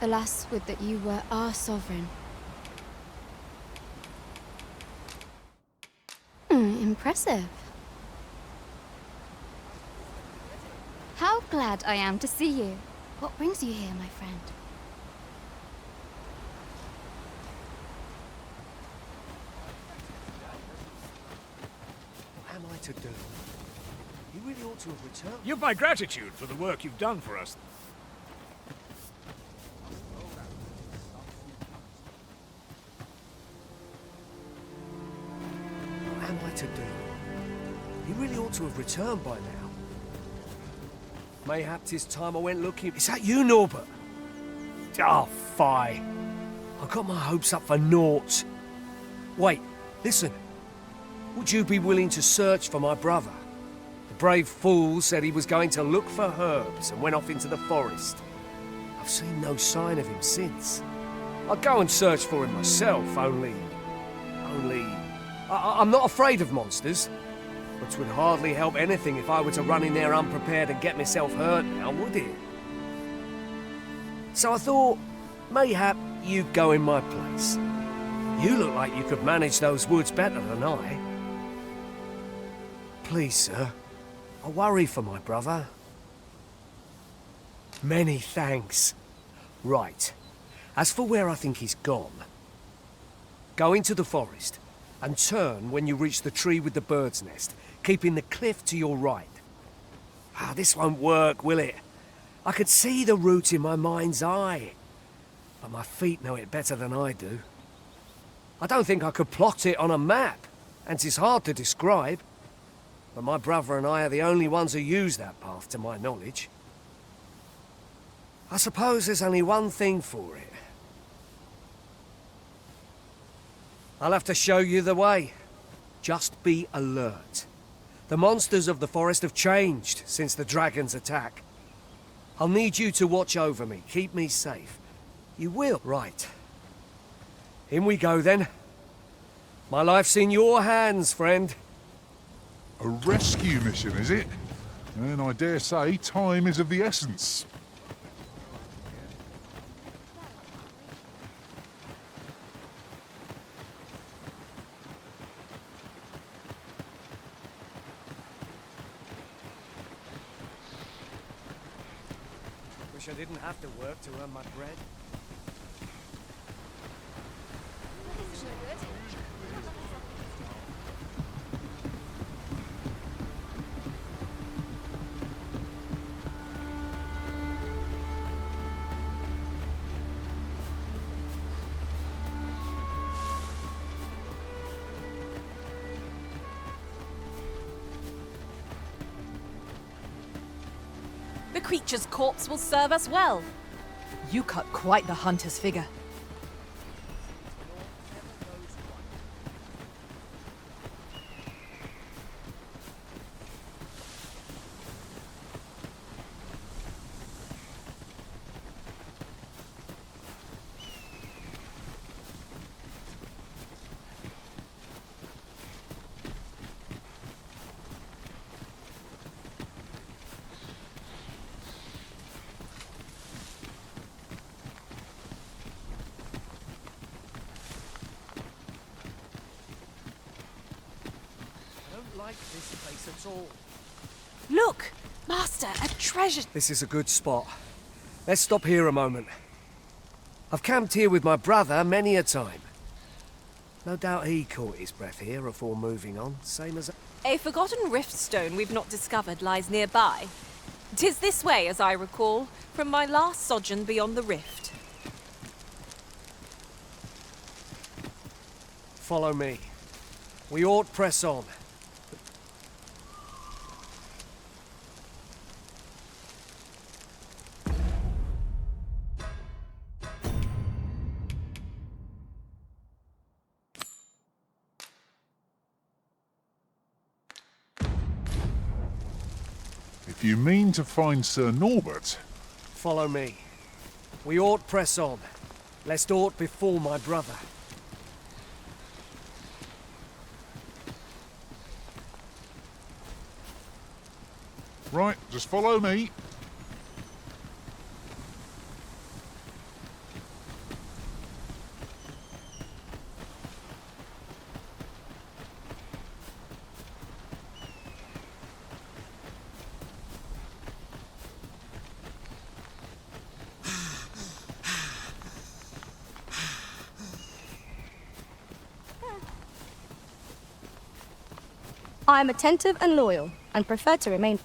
Alas, would that you were our sovereign. Impressive. How glad I am to see you. What brings you here, my friend? What am I to do? You really ought to have returned. You've my gratitude for the work you've done for us. What am I to do? You really ought to have returned by now. Mayhap 'tis time I went looking. Is that you, Norbert? Oh, fie. I got my hopes up for naught. Wait, listen. Would you be willing to search for my brother? The brave fool said he was going to look for herbs and went off into the forest. I've seen no sign of him since. I'll go and search for him myself, only... I'm not afraid of monsters. Which would hardly help anything if I were to run in there unprepared and get myself hurt now, would it? So I thought, mayhap you'd go in my place. You look like you could manage those woods better than I. Please, sir, I worry for my brother. Many thanks. Right, as for where I think he's gone, go into the forest and turn when you reach the tree with the bird's nest, keeping the cliff to your right. This won't work, will it? I could see the route in my mind's eye, but my feet know it better than I do. I don't think I could plot it on a map, and 'tis hard to describe, but my brother and I are the only ones who use that path to my knowledge. I suppose there's only one thing for it. I'll have to show you the way. Just be alert. The monsters of the forest have changed since the dragon's attack. I'll need you to watch over me, keep me safe. You will? Right. In we go then. My life's in your hands, friend. A rescue mission, is it? And I dare say time is of the essence. Wish I didn't have to work to earn my bread. The creature's corpse will serve us well. You cut quite the hunter's figure. Like this place at all. Look! Master, a treasure! This is a good spot. Let's stop here a moment. I've camped here with my brother many a time. No doubt he caught his breath here afore moving on, same as... A forgotten rift stone we've not discovered lies nearby. 'Tis this way, as I recall, from my last sojourn beyond the rift. Follow me. We ought press on. If you mean to find Sir Norbert... Follow me. We ought press on, lest aught befall my brother. Right, just follow me. I am attentive and loyal, and prefer to remain.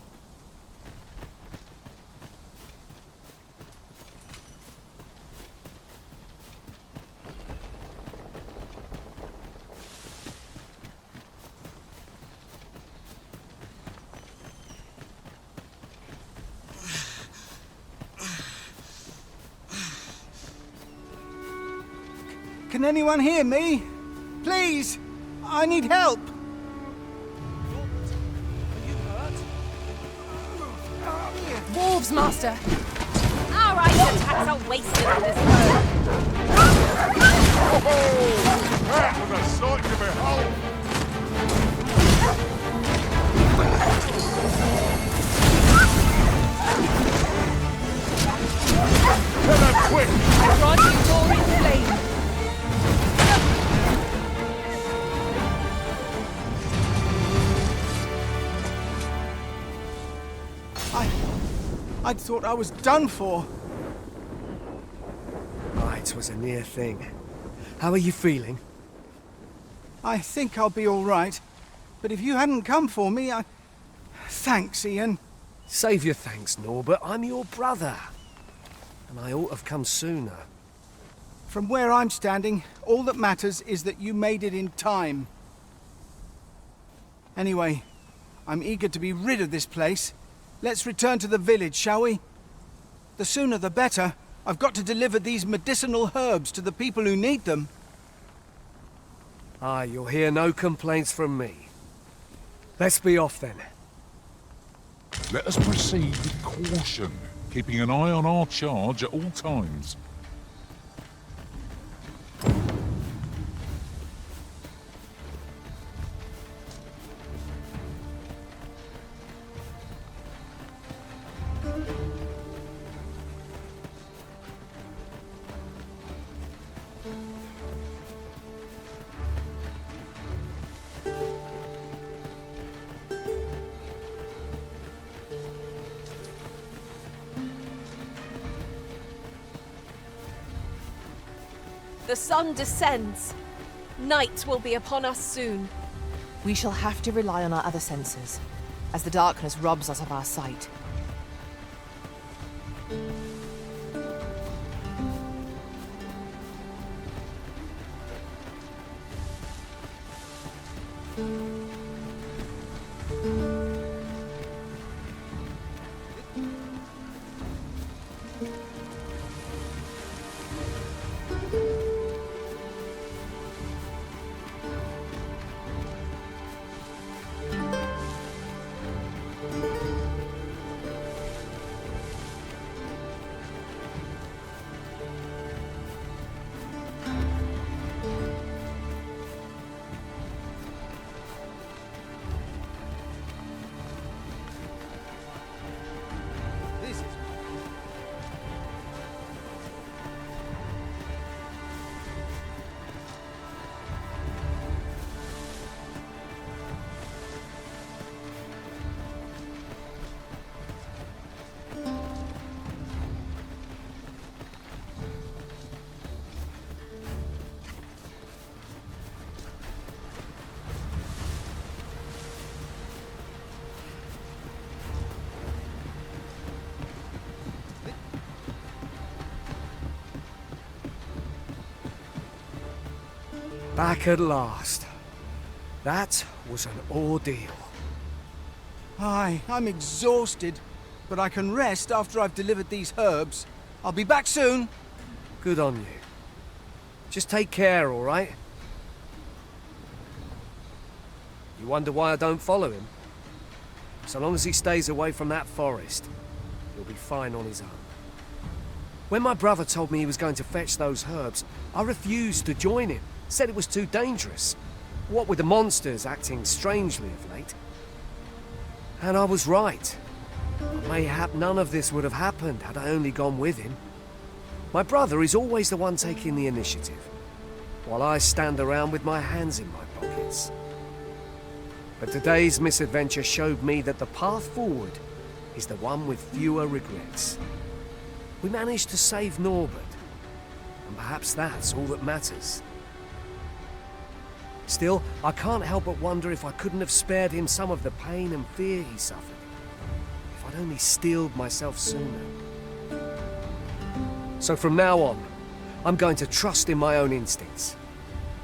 Can anyone hear me? Please! I need help! Wolves, Master! Our ice attacks are wasted on this road. That was a sight to behold! Kill them quick! Rod, you roaring flame! I thought I was done for. It was a near thing. How are you feeling? I think I'll be all right. But if you hadn't come for me, Thanks, Ian. Save your thanks, Norbert. I'm your brother. And I ought to have come sooner. From where I'm standing, all that matters is that you made it in time. Anyway, I'm eager to be rid of this place. Let's return to the village, shall we? The sooner the better. I've got to deliver these medicinal herbs to the people who need them. You'll hear no complaints from me. Let's be off then. Let us proceed with caution, keeping an eye on our charge at all times. The sun descends. Night will be upon us soon. We shall have to rely on our other senses, as the darkness robs us of our sight. Back at last. That was an ordeal. Aye, I'm exhausted, but I can rest after I've delivered these herbs. I'll be back soon. Good on you. Just take care, all right? You wonder why I don't follow him? So long as he stays away from that forest, he'll be fine on his own. When my brother told me he was going to fetch those herbs, I refused to join him. Said it was too dangerous. What with the monsters acting strangely of late. And I was right. Mayhap none of this would have happened had I only gone with him. My brother is always the one taking the initiative, while I stand around with my hands in my pockets. But today's misadventure showed me that the path forward is the one with fewer regrets. We managed to save Norbert, and perhaps that's all that matters. Still, I can't help but wonder if I couldn't have spared him some of the pain and fear he suffered. If I'd only steeled myself sooner. So from now on, I'm going to trust in my own instincts.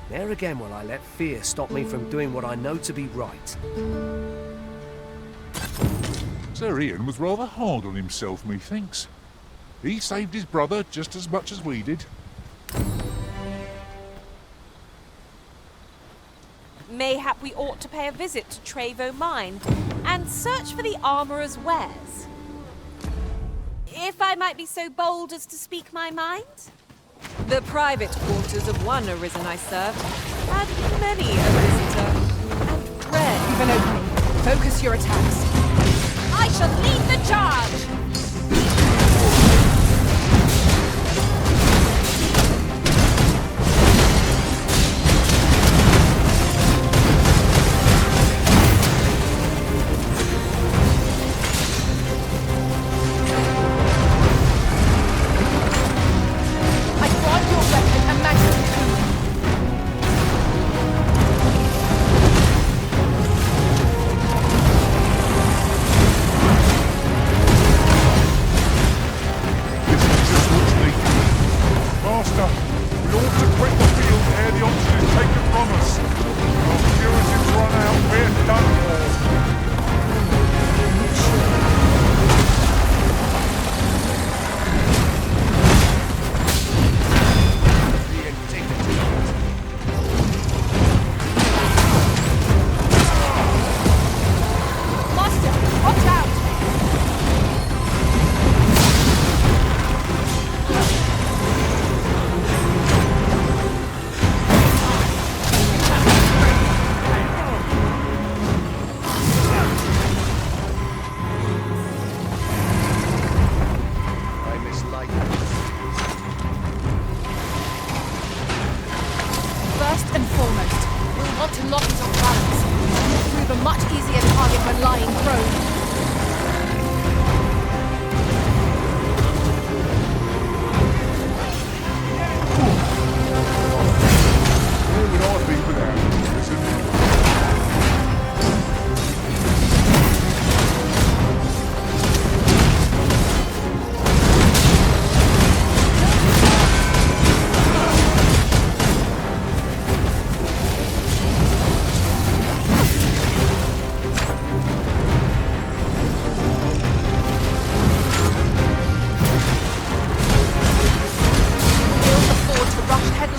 Ne'er again will I let fear stop me from doing what I know to be right. Sir Ian was rather hard on himself, methinks. He saved his brother just as much as we did. Mayhap we ought to pay a visit to Trevo Mine and search for the armourer's wares. If I might be so bold as to speak my mind. The private quarters of one arisen I served had many a visitor, and rare. You've an opening. Focus your attacks. I shall lead the charge!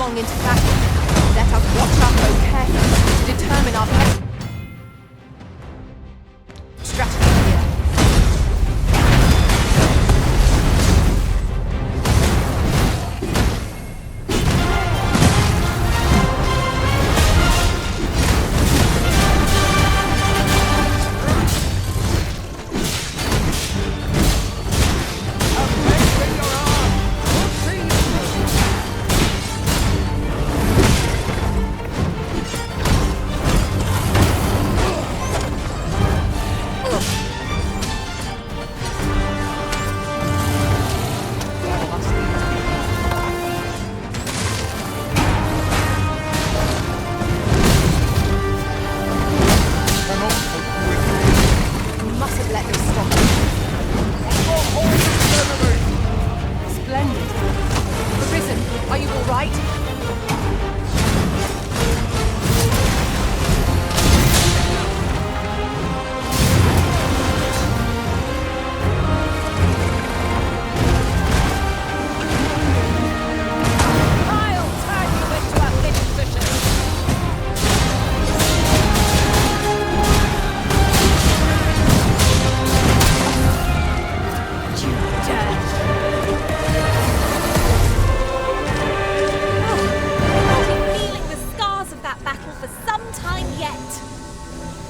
Into battle. Let us watch our foe carefully to determine our best strategy here.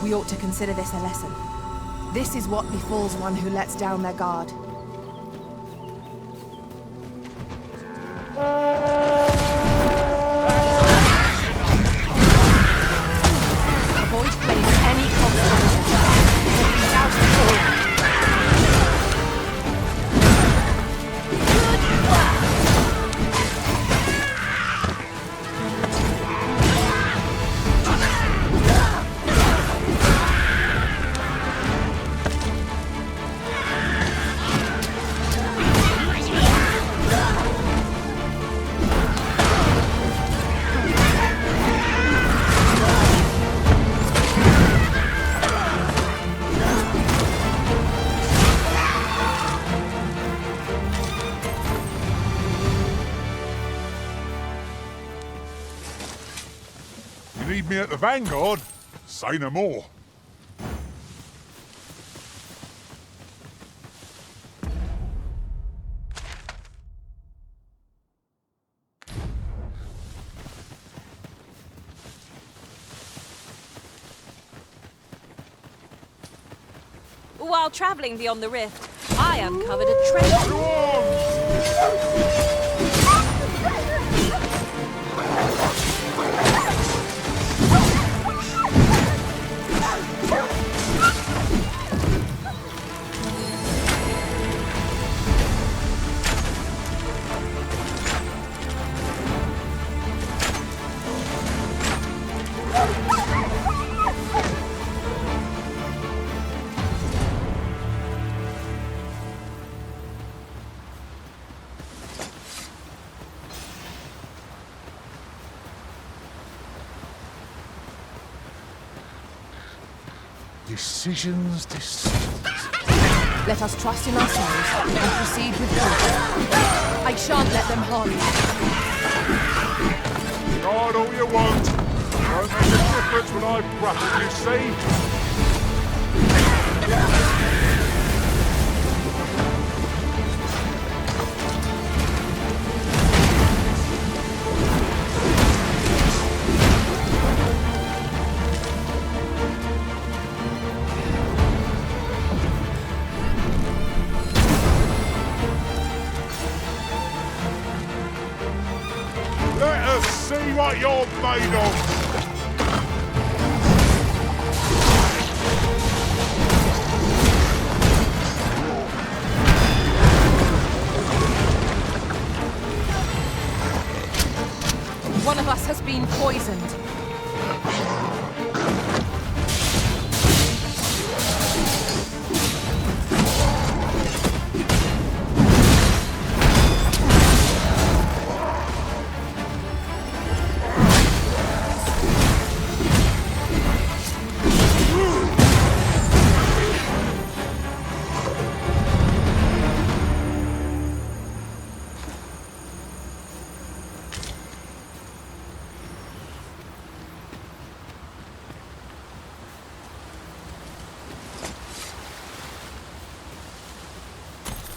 We ought to consider this a lesson. This is what befalls one who lets down their guard. Avoid playing any combat. Without all. Good work! need me at the Vanguard, say no more. While travelling beyond the rift, I uncovered a treasure. Decisions. Let us trust in ourselves and proceed with caution. I shan't let them harm you. God, all you want. Won't make a difference when I grapple, you see? Let us see what you're made of! One of us has been poisoned.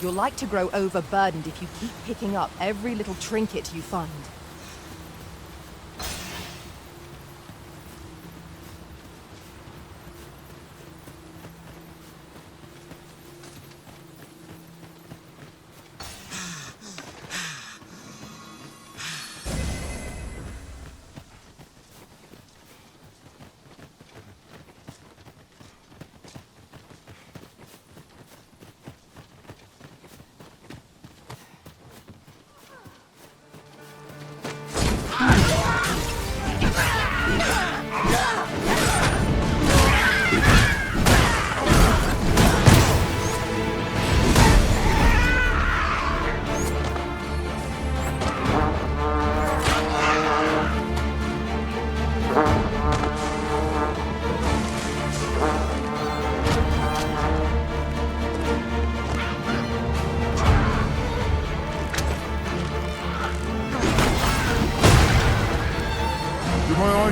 You're like to grow overburdened if you keep picking up every little trinket you find.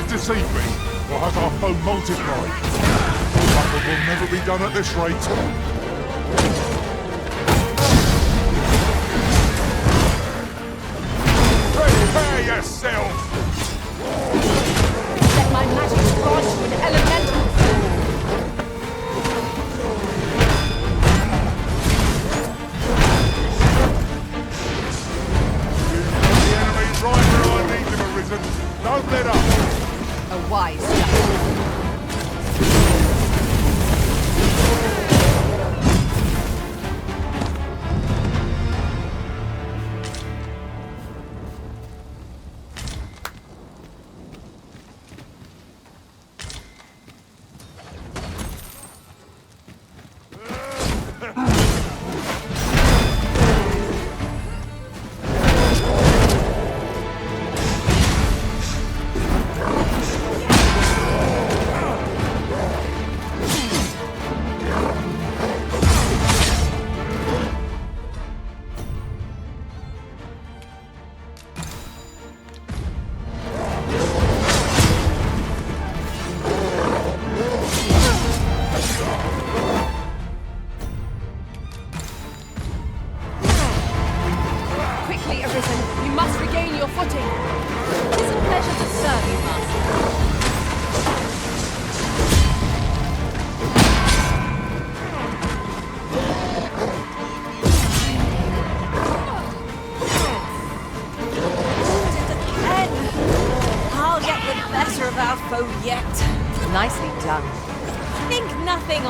Deceive me, or has our foe multiplied? Battle will never be done at this rate. Prepare yourself! Let my magic grant you an elemental form. The enemy's right where I need them arisen. Don't let up! A wise strategy.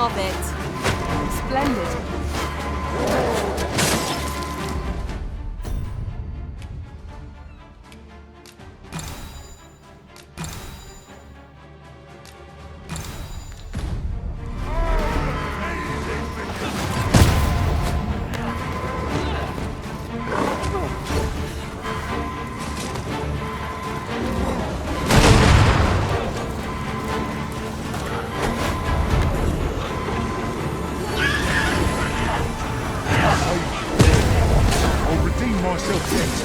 of it. Splendid. I'll redeem myself yet.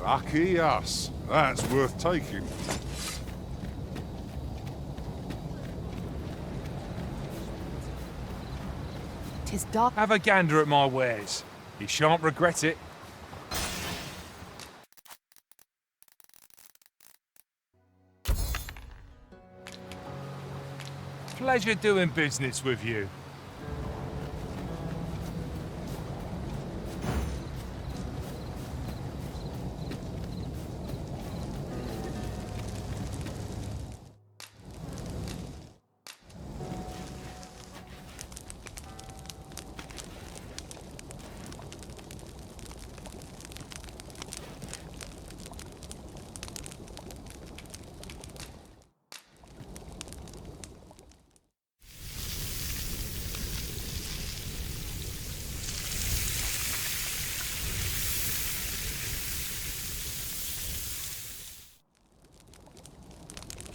Lucky us. That's worth taking. Tis dark. Have a gander at my wares. You shan't regret it. Pleasure doing business with you.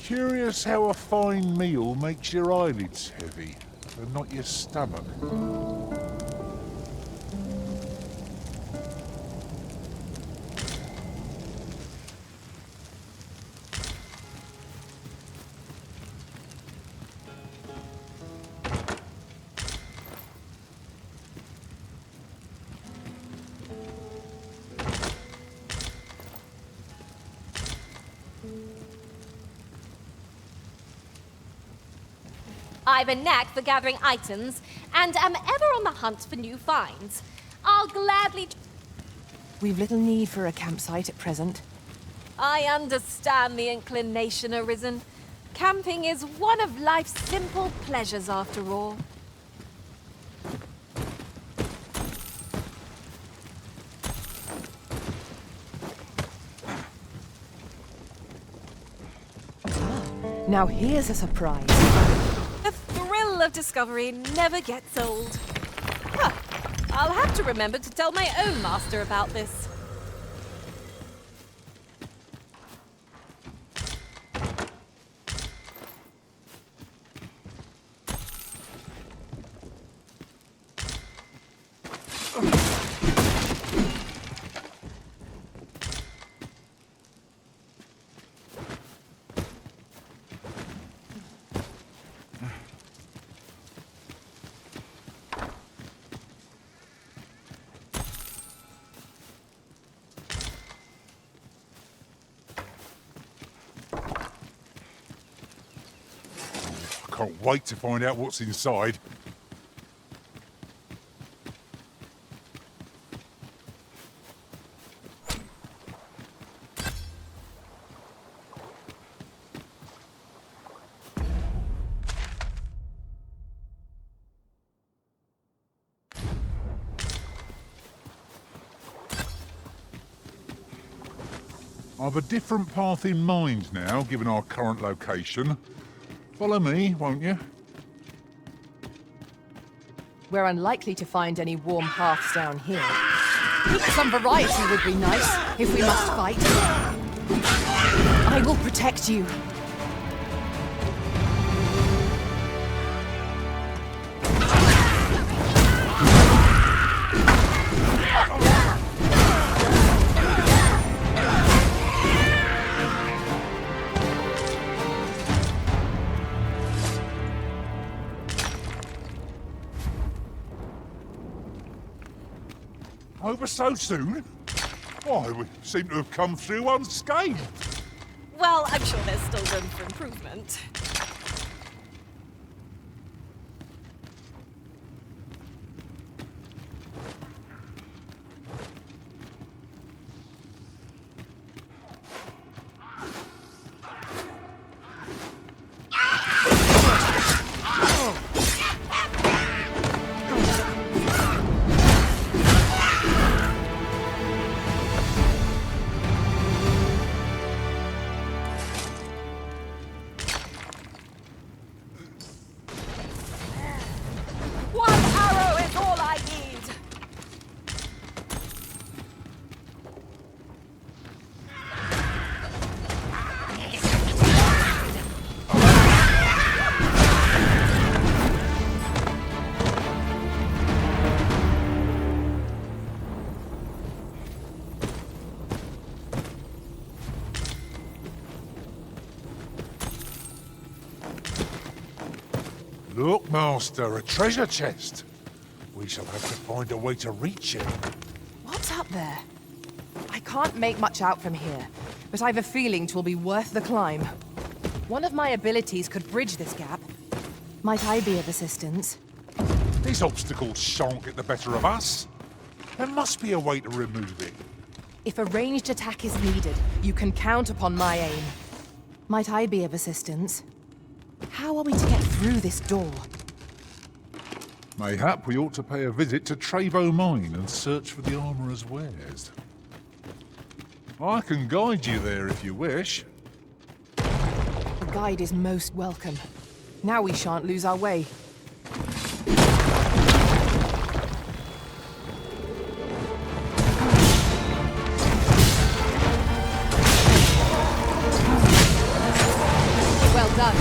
Curious how a fine meal makes your eyelids heavy, but not your stomach. I've a knack for gathering items and am ever on the hunt for new finds. I'll gladly... We've little need for a campsite at present. I understand the inclination arisen. Camping is one of life's simple pleasures after all. Now here's a surprise. The thrill of discovery never gets old. Huh. I'll have to remember to tell my own master about this. Can't wait to find out what's inside. I've a different path in mind now, given our current location. Follow me, won't you? We're unlikely to find any warm hearths down here. Some variety would be nice, if we must fight. I will protect you. Over so soon? Why, we seem to have come through unscathed. Well, I'm sure there's still room for improvement. One arrow is all I need. Look, Master, a treasure chest. We shall have to find a way to reach it. What's up there? I can't make much out from here, but I've a feeling 'twill be worth the climb. One of my abilities could bridge this gap. Might I be of assistance? These obstacles shan't get the better of us. There must be a way to remove it. If a ranged attack is needed, you can count upon my aim. Might I be of assistance? How are we to get through this door? Mayhap we ought to pay a visit to Trevo Mine and search for the armourer's wares. I can guide you there if you wish. A guide is most welcome. Now we shan't lose our way. Well done.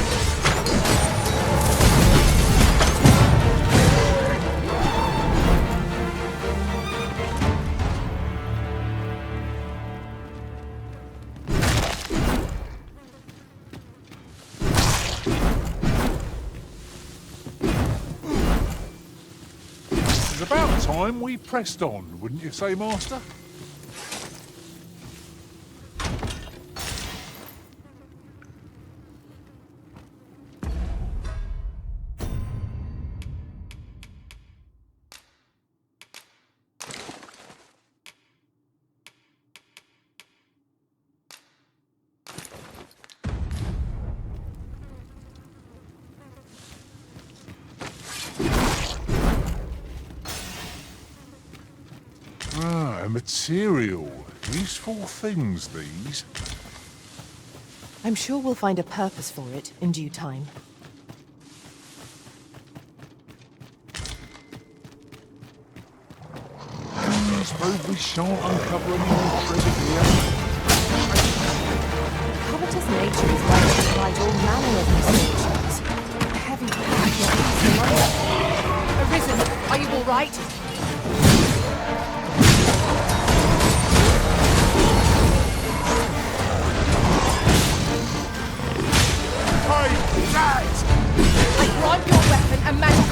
It's about time we pressed on, wouldn't you say, Master? Ah, a material. Useful things, these. I'm sure we'll find a purpose for it in due time. I suppose we shan't uncover any more treasure here. Covetous nature is like to provide all manner of misfortunes. A heavy pack is Arisen, are you all right? I grant your weapon a magic